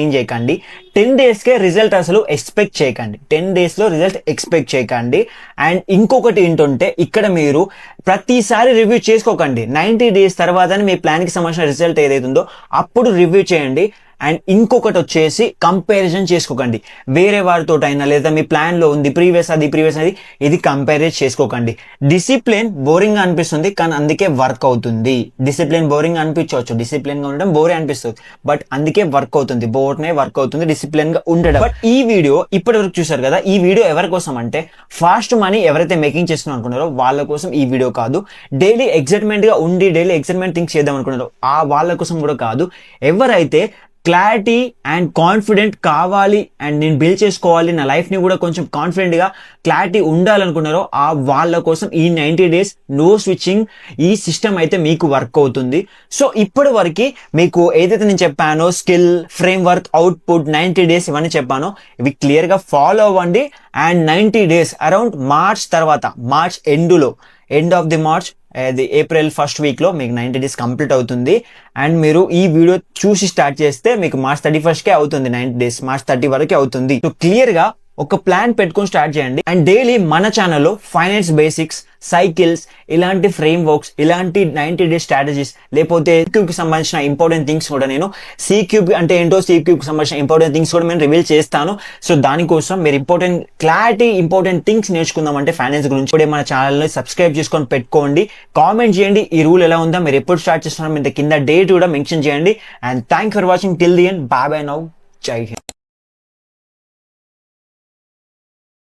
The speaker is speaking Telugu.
ఏం చేయకండి. 10 డేస్కే రిజల్ట్ అసలు ఎక్స్పెక్ట్ చేయకండి. 10 డేస్లో రిజల్ట్ ఎక్స్పెక్ట్ చేయకండి. అండ్ ఇంకొకటి ఏంటంటే ఇక్కడ మీరు ప్రతిసారి రివ్యూ చేసుకోకండి. 90 డేస్ తర్వాత మీ ప్లాన్కి సంబంధించిన రిజల్ట్ ఏదైతుందో అప్పుడు రివ్యూ చేయండి. అండ్ ఇంకొకటి వచ్చేసి కంపారిజన్ చేసుకోకండి. వేరే వారితోటైనా లేదా మీ ప్లాన్లో ఉంది ప్రీవియస్ అది ఇది కంపేర్ చేసుకోకండి. డిసిప్లిన్ బోరింగ్ అనిపిస్తుంది కానీ అందుకే వర్క్ అవుతుంది. డిసిప్లిన్ బోరింగ్ అనిపించవచ్చు, డిసిప్లిన్గా ఉండడం బోరే అనిపిస్తుంది, బట్ అందుకే వర్క్ అవుతుంది. బోర్నే వర్క్ అవుతుంది డిసిప్లిన్గా ఉండడం. బట్ ఈ వీడియో ఇప్పటి వరకు చూసారు కదా, ఈ వీడియో ఎవరి కోసం అంటే ఫాస్ట్ మనీ ఎవరైతే మేకింగ్ చేస్తున్నారో అనుకున్నారో వాళ్ళ కోసం ఈ వీడియో కాదు. డైలీ ఎక్సైట్మెంట్గా ఉండి డైలీ ఎక్సైట్మెంట్ థింగ్స్ చేద్దాం అనుకున్నారో వాళ్ళ కోసం కూడా కాదు. ఎవరైతే క్లారిటీ అండ్ కాన్ఫిడెంట్ కావాలి అండ్ నేను బిల్డ్ చేసుకోవాలి, నా లైఫ్ని కూడా కొంచెం కాన్ఫిడెంట్గా క్లారిటీ ఉండాలనుకున్నారో వాళ్ళ కోసం ఈ 90 డేస్ నో స్విచ్చింగ్ ఈ సిస్టమ్ అయితే మీకు వర్క్ అవుతుంది. సో ఇప్పటి వరకు మీకు ఏదైతే నేను చెప్పానో skill, frame work, output, 90 days ఇవన్నీ చెప్పానో ఇవి క్లియర్గా ఫాలో అవ్వండి. అండ్ 90 డేస్ అరౌండ్ మార్చ్ తర్వాత, March end of the March, అది ఏప్రిల్ ఫస్ట్ వీక్లో మీకు 90 డేస్ కంప్లీట్ అవుతుంది. అండ్ మీరు ఈ వీడియో చూసి స్టార్ట్ చేస్తే మీకు మార్చ్ 31కే అవుతుంది. 90 డేస్ మార్చ్ 30 వరకే అవుతుంది. సో క్లియర్గా ఒక ప్లాన్ పెట్టుకొని స్టార్ట్ చేయండి. అండ్ డైలీ మన ఛానల్లో ఫైనాన్స్ బేసిక్స్, సైకిల్స్, ఇలాంటి ఫ్రేమ్ వర్క్స్, ఇలాంటి 90 డేస్ స్ట్రాటజీస్, లేకపోతే క్యూబ్కి సంబంధించిన ఇంపార్టెంట్ థింగ్స్ కూడా నేను క్యూబ్ అంటే ఏంటో క్యూబ్కి సంబంధించిన ఇంపార్టెంట్ థింగ్స్ కూడా నేను రివీల్ చేస్తాను. సో దానికోసం మీరు ఇంపార్టెంట్ థింగ్స్ నేర్చుకుందామంటే ఫైనాన్స్ గురించి కూడా మన ఛానల్ని సబ్స్క్రైబ్ చేసుకొని పెట్టుకోండి. కామెంట్ చేయండి ఈ రూల్ ఎలా ఉందా, మీరు ఎప్పుడు స్టార్ట్ చేస్తున్నారో కింద డేట్ కూడా మెన్షన్ చేయండి. And thank for watching till the end. Bye now, Jai Hind.